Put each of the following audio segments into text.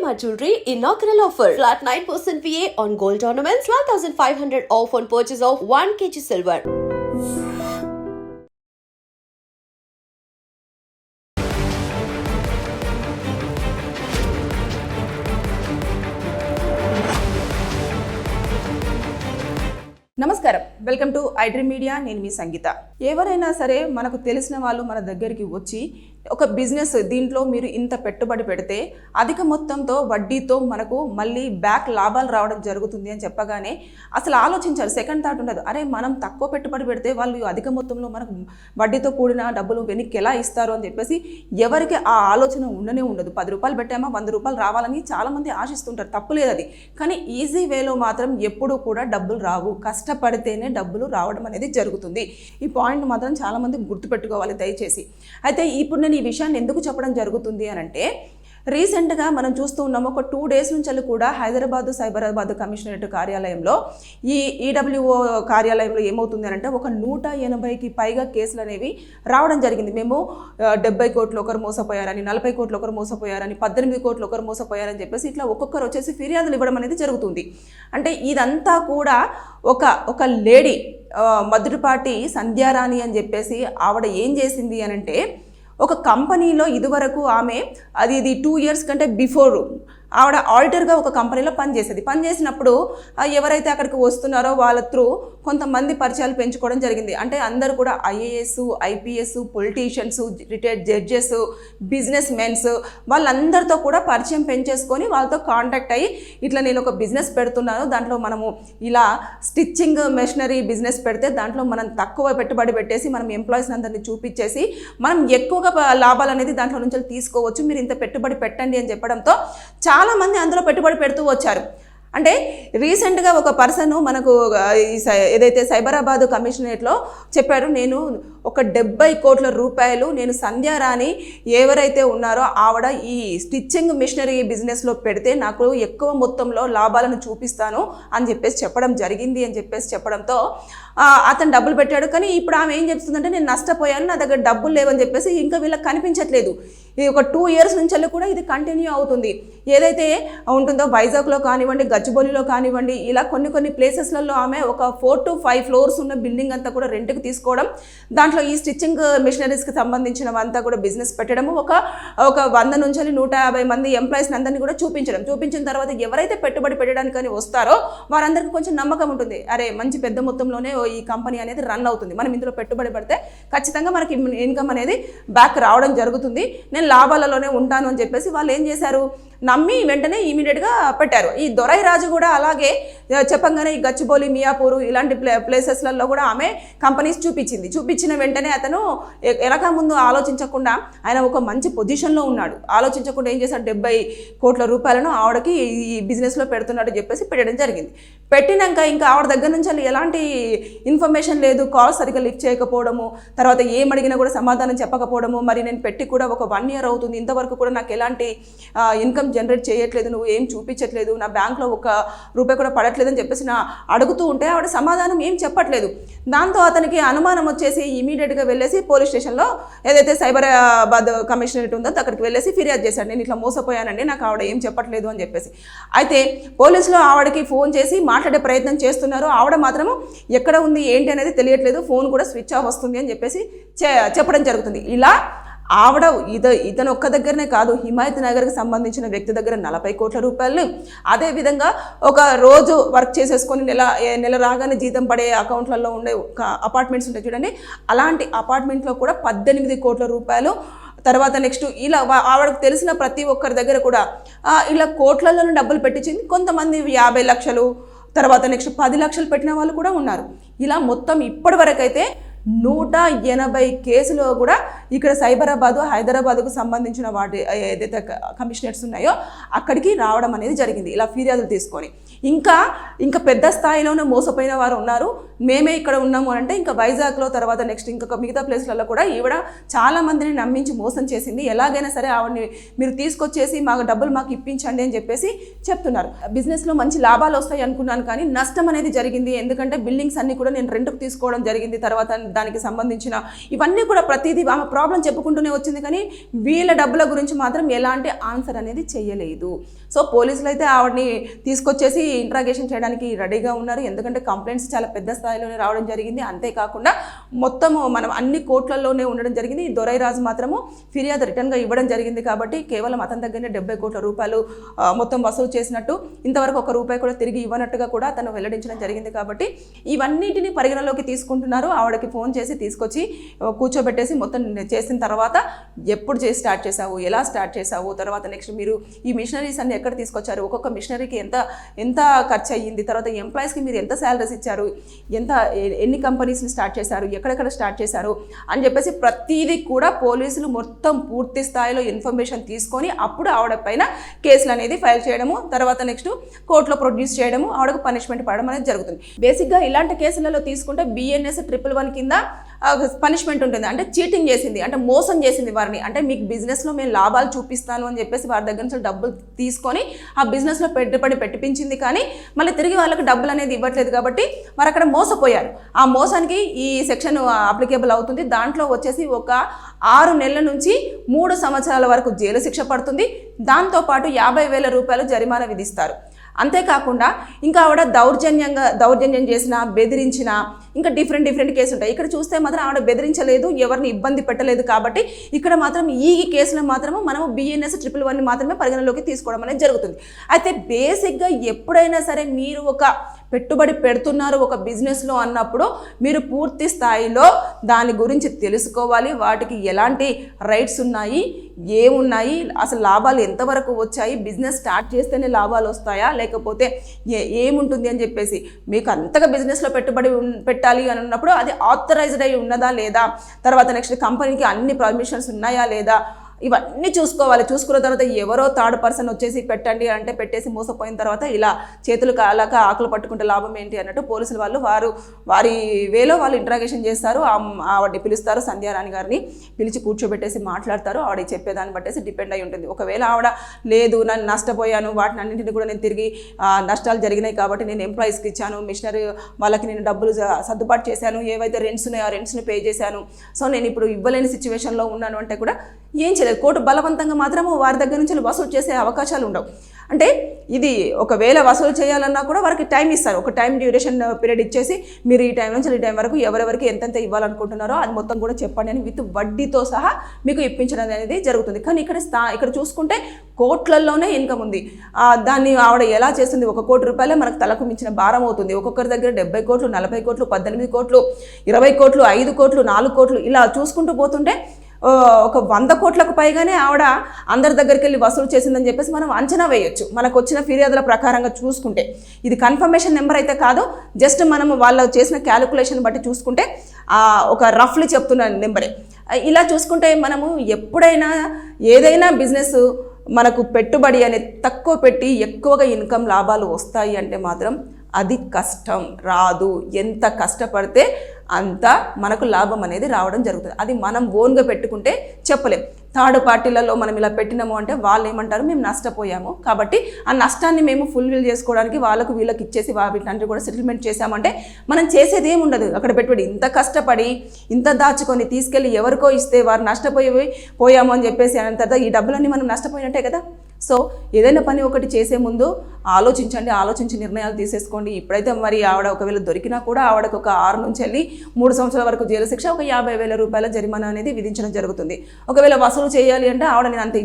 Shalimar Jewelry inaugural offer. Flat 9% VA on gold ornaments, 12,500 off on purchase of 1 kg silver. నమస్కారం, welcome to iDream media. నేను మీ సంగీత. ఎవరైనా సరే మనకు తెలిసిన వాళ్ళు మన దగ్గరికి వచ్చి ఒక బిజినెస్ దీంట్లో మీరు ఇంత పెట్టుబడి పెడితే అధిక మొత్తంతో వడ్డీతో మనకు మళ్ళీ బ్యాక్ లాభాలు రావడం జరుగుతుంది అని చెప్పగానే అసలు ఆలోచించారు. సెకండ్ థాట్ ఉండదు, అరే మనం తక్కువ పెట్టుబడి పెడితే వాళ్ళు అధిక మొత్తంలో మనకు వడ్డీతో కూడిన డబ్బులు వెనక్కి ఎలా ఇస్తారు అని చెప్పేసి ఎవరికి ఆ ఆలోచన ఉండనే ఉండదు. 10 రూపాయలు పెట్టామా 100 రూపాయలు రావాలని చాలామంది ఆశిస్తుంటారు, తప్పులేదు అది. కానీ ఈజీ వేలో మాత్రం ఎప్పుడూ కూడా డబ్బులు రావు, కష్టపడితేనే డబ్బులు రావడం అనేది జరుగుతుంది. ఈ పాయింట్ మాత్రం చాలామంది గుర్తుపెట్టుకోవాలి దయచేసి. అయితే ఇప్పుడు నేను ఈ విషయాన్ని ఎందుకు చెప్పడం జరుగుతుంది అని అంటే, రీసెంట్గా మనం చూస్తూ ఉన్నాము, ఒక 2 డేస్ నుంచి కూడా హైదరాబాద్ సైబరాబాద్ కమిషనరేట్ కార్యాలయంలో ఈ ఈడబ్ల్యూఓ కార్యాలయంలో ఏమవుతుంది అని అంటే, ఒక 180కి పైగా కేసులు అనేవి రావడం జరిగింది. మేము 70 కోట్లు ఒకరు మోసపోయారని, 40 కోట్లు ఒకరు మోసపోయారని, 18 కోట్లు ఒకరు మోసపోయారని చెప్పేసి ఇట్లా ఒక్కొక్కరు వచ్చేసి ఫిర్యాదులు ఇవ్వడం అనేది జరుగుతుంది. అంటే ఇదంతా కూడా ఒక లేడీ మధురపాటి సంధ్యారాణి అని చెప్పేసి ఆవిడ ఏం చేసింది అని అంటే, ఒక కంపెనీలో ఇదివరకు ఆమె ఇది 2 ఇయర్స్ కంటే బిఫోర్ ఆవిడ ఆడిటర్గా ఒక కంపెనీలో పనిచేసినప్పుడు ఎవరైతే అక్కడికి వస్తున్నారో వాళ్ళ త్రూ కొంతమంది పరిచయాలు పెంచుకోవడం జరిగింది. అంటే అందరూ కూడా IAS, IPS, politicians, retired judges, business mens వాళ్ళందరితో కూడా పరిచయం పెంచేసుకొని వాళ్ళతో కాంటాక్ట్ అయ్యి, ఇట్లా నేను ఒక బిజినెస్ పెడుతున్నాను, దాంట్లో మనము ఇలా స్టిచ్చింగ్ మెషినరీ బిజినెస్ పెడితే దాంట్లో మనం తక్కువ పెట్టుబడి పెట్టేసి మనం ఎంప్లాయీస్ అందరినీ చూపించేసి మనం ఎక్కువగా లాభాలు అనేది దాంట్లో నుంచి తీసుకోవచ్చు, మీరు ఇంత పెట్టుబడి పెట్టండి అని చెప్పడంతో చాలామంది అందులో పెట్టుబడి పెడుతూ వచ్చారు. అంటే రీసెంట్గా ఒక పర్సన్ మనకు ఏదైతే సైబరాబాద్ కమిషనరేట్లో చెప్పారు, నేను ఒక 70 కోట్ల రూపాయలు నేను సంధ్యారాణి ఎవరైతే ఉన్నారో ఆవిడ ఈ స్టిచ్చింగ్ మిషనరీ బిజినెస్లో పెడితే నాకు ఎక్కువ మొత్తంలో లాభాలను చూపిస్తాను అని చెప్పేసి చెప్పడం జరిగింది అని చెప్పేసి చెప్పడంతో అతను డబ్బులు పెట్టాడు. కానీ ఇప్పుడు ఆమె ఏం చెప్తుందంటే, నేను నష్టపోయాను, నా దగ్గర డబ్బులు లేవని చెప్పేసి ఇంకా వీళ్ళకి కనిపించట్లేదు. ఇది ఒక 2 ఇయర్స్ నుంచి కూడా ఇది కంటిన్యూ అవుతుంది. ఏదైతే ఉంటుందో వైజాగ్లో కానివ్వండి, గచ్చిబౌలిలో కానివ్వండి, ఇలా కొన్ని ప్లేసెస్లలో ఆమె ఒక 4 to 5 ఫ్లోర్స్ ఉన్న బిల్డింగ్ అంతా కూడా రెంట్కి తీసుకోవడం, దాంట్లో ఈ స్టిచ్చింగ్ మిషనరీస్కి సంబంధించినవంతా కూడా బిజినెస్ పెట్టడము, ఒక 100 నుంచి 150 మంది ఎంప్లాయీస్ని అందరినీ కూడా చూపించిన తర్వాత ఎవరైతే పెట్టుబడి పెట్టడానికని వస్తారో వారందరికీ కొంచెం నమ్మకం ఉంటుంది, అరే మంచి పెద్ద మొత్తంలోనే ఈ కంపెనీ అనేది రన్ అవుతుంది, మనం ఇందులో పెట్టుబడి పెడితే ఖచ్చితంగా మనకి ఇన్కమ్ అనేది బ్యాక్ రావడం జరుగుతుంది, నేను లాభాలలోనే ఉంటాను అని చెప్పేసి వాళ్ళు ఏం చేశారు, నమ్మి వెంటనే ఇమీడియట్గా పెట్టారు. ఈ దొరై రాజు కూడా అలాగే చెప్పంగానే ఈ గచ్చిబౌలి, మియాపూరు ఇలాంటి ప్లేసెస్లలో కూడా ఆమె కంపెనీస్ చూపించిన వెంటనే అతను ఎనక ముందు ఆలోచించకుండా, ఆయన ఒక మంచి పొజిషన్లో ఉన్నాడు, ఆలోచించకుండా ఏం చేశాడు, 70 కోట్ల రూపాయలను ఆవిడకి ఈ బిజినెస్లో పెడుతున్నాడు చెప్పేసి పెట్టడం జరిగింది. పెట్టినాక ఇంకా ఆవిడ దగ్గర నుంచి ఎలాంటి ఇన్ఫర్మేషన్ లేదు, కాల్ సరిగ్గా లిఫ్ట్ చేయకపోవడము, తర్వాత ఏం అడిగినా కూడా సమాధానం చెప్పకపోవడము, మరి నేను పెట్టి కూడా ఒక 1 ఇయర్ అవుతుంది, ఇంతవరకు కూడా నాకు ఎలాంటి ఇన్కమ్ జనరేట్ చేయట్లేదు, నువ్వు ఏం చూపించట్లేదు, నా బ్యాంక్లో 1 రూపాయి కూడా పడట్లేదని చెప్పేసి అడుగుతూ ఉంటే ఆవిడ సమాధానం ఏం చెప్పట్లేదు. దాంతో అతనికి అనుమానం వచ్చేసి ఇమీడియట్గా వెళ్ళేసి పోలీస్ స్టేషన్లో ఏదైతే సైబరాబాద్ కమిషనరేట్ ఉందో అక్కడికి వెళ్ళేసి ఫిర్యాదు చేశాడు, నేను ఇట్లా మోసపోయానండి, నాకు ఆవిడ ఏం చెప్పట్లేదు అని చెప్పేసి. అయితే పోలీసులు ఆవిడకి ఫోన్ చేసి మాట్లాడే ప్రయత్నం చేస్తున్నారు, ఆవిడ మాత్రము ఎక్కడ ఉంది ఏంటి అనేది తెలియట్లేదు, ఫోన్ కూడా స్విచ్ ఆఫ్ వస్తుంది అని చెప్పేసి చెప్పడం జరుగుతుంది. ఇలా ఆవిడ ఇతను ఒక్క దగ్గరనే కాదు, హిమాయత్ నగర్కి సంబంధించిన వ్యక్తి దగ్గర 40 కోట్ల రూపాయలు, అదేవిధంగా ఒక రోజు వర్క్ చేసేసుకొని నెల రాగానే జీతం పడే అకౌంట్లలో ఉండే అపార్ట్మెంట్స్ ఉంటాయి చూడండి, అలాంటి అపార్ట్మెంట్లో కూడా 18 కోట్ల రూపాయలు. తర్వాత నెక్స్ట్ ఇలా ఆవిడకు తెలిసిన ప్రతి ఒక్కరి దగ్గర కూడా ఇలా కోట్లలోనే డబ్బులు పెట్టించింది. కొంతమంది 50 లక్షలు, తర్వాత నెక్స్ట్ 10 లక్షలు పెట్టిన వాళ్ళు కూడా ఉన్నారు. ఇలా మొత్తం ఇప్పటి వరకు అయితే 180 కేసులు కూడా ఇక్కడ సైబరాబాదు, హైదరాబాద్కు సంబంధించిన వాటి ఏదైతే కమిషనరేట్స్ ఉన్నాయో అక్కడికి రావడం అనేది జరిగింది, ఇలా ఫిర్యాదులు తీసుకొని. ఇంకా పెద్ద స్థాయిలోనే మోసపోయిన వారు ఉన్నారు. మేమే ఇక్కడ ఉన్నాము అంటే ఇంకా వైజాగ్లో, తర్వాత నెక్స్ట్ ఇంకా మిగతా ప్లేస్లలో కూడా ఈవిడ చాలామందిని నమ్మించి మోసం చేసింది. ఎలాగైనా సరే ఆవిడని మీరు తీసుకొచ్చేసి డబ్బులు మాకు ఇప్పించండి అని చెప్పేసి చెప్తున్నారు. బిజినెస్లో మంచి లాభాలు వస్తాయి అనుకున్నాను, కానీ నష్టం అనేది జరిగింది. ఎందుకంటే బిల్డింగ్స్ అన్నీ కూడా నేను రెంట్కి తీసుకోవడం జరిగింది, తర్వాత దానికి సంబంధించిన ఇవన్నీ కూడా ప్రతిదీ ఆమె ప్రాబ్లం చెప్పుకుంటూనే వచ్చింది, కానీ వీళ్ళ డబ్బుల గురించి మాత్రం ఎలాంటి ఆన్సర్ అనేది చేయలేదు. సో పోలీసులు అయితే ఆవిడని తీసుకొచ్చేసి ఇంట్రాగేషన్ చేయడానికి రెడీగా ఉన్నారు. ఎందుకంటే కంప్లైంట్స్ చాలా పెద్ద స్థాయిలోనే రావడం జరిగింది. అంతేకాకుండా మొత్తము మనం అన్ని కోట్లలోనే ఉండడం జరిగింది. దొరైరాజు మాత్రము ఫిర్యాదు రిటర్న్గా ఇవ్వడం జరిగింది. కాబట్టి కేవలం అతని దగ్గరనే 70 కోట్ల రూపాయలు మొత్తం వసూలు చేసినట్టు, ఇంతవరకు ₹1 కూడా తిరిగి ఇవ్వనట్టుగా కూడా అతను వెల్లడించడం జరిగింది. కాబట్టి ఇవన్నిటిని పరిగణలోకి తీసుకుంటున్నారు. ఆవిడకి ఫోన్ చేసి తీసుకొచ్చి కూర్చోబెట్టేసి మొత్తం చేసిన తర్వాత ఎప్పుడు స్టార్ట్ చేశావు, ఎలా స్టార్ట్ చేశావు, తర్వాత నెక్స్ట్ మీరు ఈ మిషనరీస్ అన్ని ఎక్కడ తీసుకొచ్చారు, ఒక్కొక్క మిషనరీకి ఎంత ఖర్చు అయ్యింది, తర్వాత ఎంప్లాయీస్కి మీరు ఎంత శాలరీస్ ఇచ్చారు, ఎన్ని కంపెనీస్ని స్టార్ట్ చేశారు, ఎక్కడెక్కడ స్టార్ట్ చేశారు అని చెప్పేసి ప్రతిదీ కూడా పోలీసులు మొత్తం పూర్తి స్థాయిలో ఇన్ఫర్మేషన్ తీసుకొని అప్పుడు ఆవిడ పైన కేసులు అనేది ఫైల్ చేయడము, తర్వాత నెక్స్ట్ కోర్టులో ప్రొడ్యూస్ చేయడము, ఆవిడకు పనిష్మెంట్ పడడం అనేది జరుగుతుంది. బేసిక్గా ఇలాంటి కేసులలో తీసుకుంటే BNS 111 కింద పనిష్మెంట్ ఉంటుంది. అంటే చీటింగ్ చేసింది, అంటే మోసం చేసింది వారిని. అంటే మీకు బిజినెస్లో మేము లాభాలు చూపిస్తాను అని చెప్పేసి వారి దగ్గర నుంచి డబ్బులు తీసుకొని ఆ బిజినెస్లో పెట్టుబడి పెట్టించింది, కానీ మళ్ళీ తిరిగి వాళ్ళకి డబ్బులు అనేది ఇవ్వట్లేదు. కాబట్టి వారు అక్కడ మోసపోయారు. ఆ మోసానికి ఈ సెక్షన్ అప్లికేబుల్ అవుతుంది. దాంట్లో వచ్చేసి ఒక 6 నెలల నుంచి 3 సంవత్సరాల వరకు జైలు శిక్ష పడుతుంది. దాంతోపాటు 50,000 రూపాయలు జరిమానా విధిస్తారు. అంతేకాకుండా ఇంకా ఆవిడ దౌర్జన్యం చేసిన, బెదిరించిన, ఇంకా డిఫరెంట్ కేసులు ఉంటాయి. ఇక్కడ చూస్తే మాత్రం ఆవిడ బెదిరించలేదు, ఎవరిని ఇబ్బంది పెట్టలేదు. కాబట్టి ఇక్కడ మాత్రం ఈ కేసులో మాత్రము మనము BNS 111 మాత్రమే పరిగణలోకి తీసుకోవడం అనేది జరుగుతుంది. అయితే బేసిక్గా ఎప్పుడైనా సరే మీరు ఒక పెట్టుబడి పెడుతున్నారు ఒక బిజినెస్లో అన్నప్పుడు మీరు పూర్తి స్థాయిలో దాని గురించి తెలుసుకోవాలి. వాటికి ఎలాంటి రైట్స్ ఉన్నాయి, ఏమున్నాయి, అసలు లాభాలు ఎంతవరకు వచ్చాయి, బిజినెస్ స్టార్ట్ చేస్తేనే లాభాలు వస్తాయా లేకపోతే ఏముంటుంది అని చెప్పేసి, మీకు అంతగా బిజినెస్లో పెట్టుబడి పెట్టాలి అని ఉన్నప్పుడు అది ఆథరైజ్డ్ అయి ఉన్నదా లేదా, తర్వాత నెక్స్ట్ కంపెనీకి అన్ని పర్మిషన్స్ ఉన్నాయా లేదా, ఇవన్నీ చూసుకోవాలి. చూసుకున్న తర్వాత ఎవరో థర్డ్ పర్సన్ వచ్చేసి పెట్టండి అంటే పెట్టేసి మోసపోయిన తర్వాత ఇలా చేతులు కాలాక ఆకులు పట్టుకుంటే లాభం ఏంటి అన్నట్టు పోలీసులు వారి వేలో వాళ్ళు ఇంట్రాగేషన్ చేస్తారు. ఆవిడని పిలుస్తారు, సంధ్యారాణి గారిని పిలిచి కూర్చోబెట్టేసి మాట్లాడతారు. ఆవిడ చెప్పేదాన్ని బట్టేసి డిపెండ్ అయి ఉంటుంది. ఒకవేళ ఆవిడ లేదు నన్ను నష్టపోయాను, వాటిని అన్నింటినీ కూడా నేను తిరిగి నష్టాలు జరిగినాయి కాబట్టి నేను ఎంప్లాయీస్కి ఇచ్చాను, మిషనరీ వాళ్ళకి నేను డబ్బులు సర్దుబాటు చేశాను, ఏవైతే రెంట్స్ ఉన్నాయో ఆ రెంట్స్ని పే చేశాను, సో నేను ఇప్పుడు ఇవ్వలేని సిచ్యువేషన్లో ఉన్నాను అంటే కూడా ఏం చేయలేదు. కోర్టు బలవంతంగా మాత్రము వారి దగ్గర నుంచి వసూలు చేసే అవకాశాలు ఉండవు. అంటే ఇది ఒకవేళ వసూలు చేయాలన్నా కూడా వారికి టైం ఇస్తారు. ఒక టైం డ్యూరేషన్ పీరియడ్ ఇచ్చేసి మీరు ఈ టైం నుంచి ఈ టైం వరకు ఎవరెవరికి ఎంతెంత ఇవ్వాలనుకుంటున్నారో అది మొత్తం కూడా చెప్పండి అని విత్ వడ్డీతో సహా మీకు ఇప్పించడం అనేది జరుగుతుంది. కానీ ఇక్కడ చూసుకుంటే కోట్లలోనే ఇన్కమ్ ఉంది. దాన్ని ఆవిడ ఎలా చేస్తుంది, ₹1 మనకు తలకు మించిన భారం అవుతుంది. ఒక్కొక్కరి దగ్గర 70 కోట్లు, 40 కోట్లు, 18 కోట్లు, 20 కోట్లు, 5 కోట్లు, 4 కోట్లు ఇలా చూసుకుంటూ పోతుంటే ఒక 100 కోట్లకు పైగానే ఆవిడ అందరి దగ్గరికి వెళ్ళి వసూలు చేసిందని చెప్పేసి మనం అంచనా వేయొచ్చు. మనకు వచ్చిన ఫిర్యాదుల ప్రకారంగా చూసుకుంటే ఇది కన్ఫర్మేషన్ నెంబర్ అయితే కాదు, జస్ట్ మనం వాళ్ళు చేసిన క్యాలిక్యులేషన్ బట్టి చూసుకుంటే ఒక రఫ్లీ చెప్తున్న నెంబరే. ఇలా చూసుకుంటే మనము ఎప్పుడైనా ఏదైనా బిజినెస్ మనకు పెట్టుబడి అనేది తక్కువ పెట్టి ఎక్కువగా ఇన్కమ్ లాభాలు వస్తాయి అంటే మాత్రం అది కష్టం రాదు. ఎంత కష్టపడితే అంత మనకు లాభం అనేది రావడం జరుగుతుంది. అది మనం ఓన్గా పెట్టుకుంటే చెప్పలేం. థర్డ్ పార్టీలలో మనం ఇలా పెట్టినాము అంటే వాళ్ళు ఏమంటారు, మేము నష్టపోయాము కాబట్టి ఆ నష్టాన్ని మేము ఫుల్ఫిల్ చేసుకోవడానికి వాళ్ళకు వీళ్ళకి ఇచ్చేసి వీటిని కూడా సెటిల్మెంట్ చేసామంటే మనం చేసేది ఏముండదు. అక్కడ పెట్టుబడి ఇంత కష్టపడి ఇంత దాచుకొని తీసుకెళ్ళి ఎవరికో ఇస్తే వారు నష్టపోయాము అని చెప్పేసి అన్న తర్వాత ఈ డబ్బులన్నీ మనం నష్టపోయినట్టే కదా. సో ఏదైనా పని ఒకటి చేసే ముందు ఆలోచించి నిర్ణయాలు తీసేసుకోండి. ఇప్పుడైతే మరి ఆవిడ ఒకవేళ దొరికినా కూడా ఆవిడకు ఒక 6 నుంచి వెళ్ళి 3 సంవత్సరాల వరకు జైలు శిక్ష, ఒక 50,000 రూపాయల జరిమానా అనేది విధించడం జరుగుతుంది. ఒకవేళ వసూలు చేయాలి అంటే ఆవిడ నేను అంత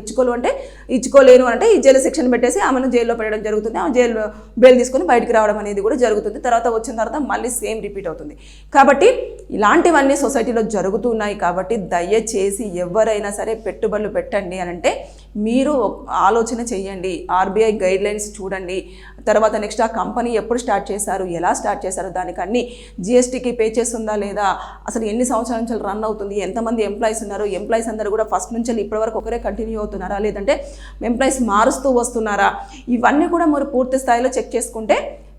ఇచ్చుకోలేను అంటే ఈ జైలు శిక్షను పెట్టేసి ఆమెను జైల్లో పెట్టడం జరుగుతుంది. ఆమె జైలు బెయిల్ తీసుకొని బయటికి రావడం అనేది కూడా జరుగుతుంది. తర్వాత వచ్చిన తర్వాత మళ్ళీ సేమ్ రిపీట్ అవుతుంది. కాబట్టి ఇలాంటివన్నీ సొసైటీలో జరుగుతున్నాయి. కాబట్టి దయచేసి ఎవరైనా సరే పెట్టుబడులు పెట్టండి అని అంటే మీరు ఆలోచన చేయండి. RBI గైడ్లైన్స్ చూడండి. తర్వాత నెక్స్ట్ ఆ కంపెనీ ఎప్పుడు స్టార్ట్ చేశారు, ఎలా స్టార్ట్ చేశారు, దానికి అన్ని GSTకి పే చేస్తుందా లేదా, అసలు ఎన్ని సంవత్సరాల నుంచి రన్ అవుతుంది, ఎంతమంది ఎంప్లాయీస్ ఉన్నారు, ఎంప్లాయీస్ అందరూ కూడా ఫస్ట్ నుంచి ఇప్పటివరకు ఒకరే కంటిన్యూ అవుతున్నారా లేదంటే ఎంప్లాయీస్ మారుస్తూ వస్తున్నారా, ఇవన్నీ కూడా మీరు పూర్తి స్థాయిలో చెక్ చేసుకుంటే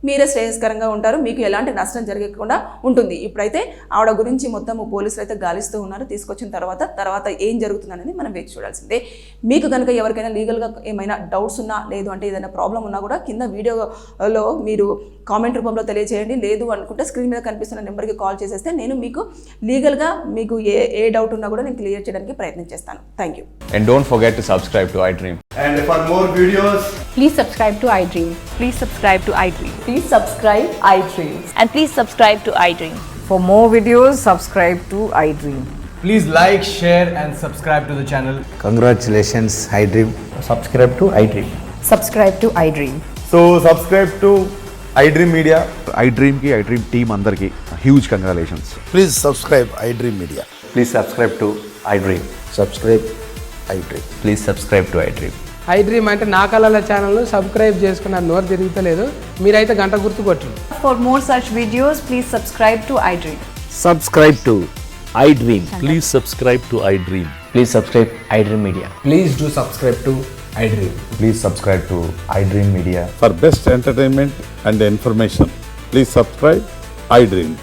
మీరే శ్రేయస్కరంగా ఉంటారు, మీకు ఎలాంటి నష్టం జరగకుండా ఉంటుంది. ఇప్పుడైతే ఆవిడ గురించి మొత్తం పోలీసులు అయితే గాలిస్తూ ఉన్నారు. తీసుకొచ్చిన తర్వాత ఏం జరుగుతుంది అనేది మనం వేచి చూడాల్సిందే. మీకు కనుక ఎవరికైనా లీగల్గా ఏమైనా డౌట్స్ ఉన్నా, లేదు అంటే ఏదైనా ప్రాబ్లం ఉన్నా కూడా కింద వీడియోలో మీరు కామెంట్ రూపంలో తెలియజేయండి. లేదు అనుకుంటే స్క్రీన్ మీద కనిపిస్తున్న నెంబర్కి కాల్ చేసేస్తే నేను మీకు లీగల్గా మీకు ఏ డౌట్ ఉన్నా కూడా నేను క్లియర్ చేయడానికి ప్రయత్నం చేస్తాను. Thank you. And don't forget to subscribe to iDream. And for more videos, Please subscribe to iDream. Please subscribe to iDream. Please subscribe iDream. And please subscribe to iDream. For more videos, subscribe to iDream. please like, share and subscribe to the channel. Congratulations, iDream. subscribe to iDream. Subscribe to iDream. So subscribe to iDream Media. iDream ki iDream team అందరికి huge congratulations. Please subscribe iDream Media. Please subscribe to iDream. Subscribe iDream. Please subscribe to iDream. iDream అంటే నా కళల ఛానల్ను subscribe చేసుకున్న నోరు తిరుగుతలేదు, మీరైతే గంట గుర్తు కొట్టండి. For more such videos, please subscribe to iDream. Subscribe to iDream. Please subscribe to iDream. Please subscribe iDream Media. Please do subscribe to iDream. Please subscribe to iDream Media. For best entertainment and information, please subscribe iDream.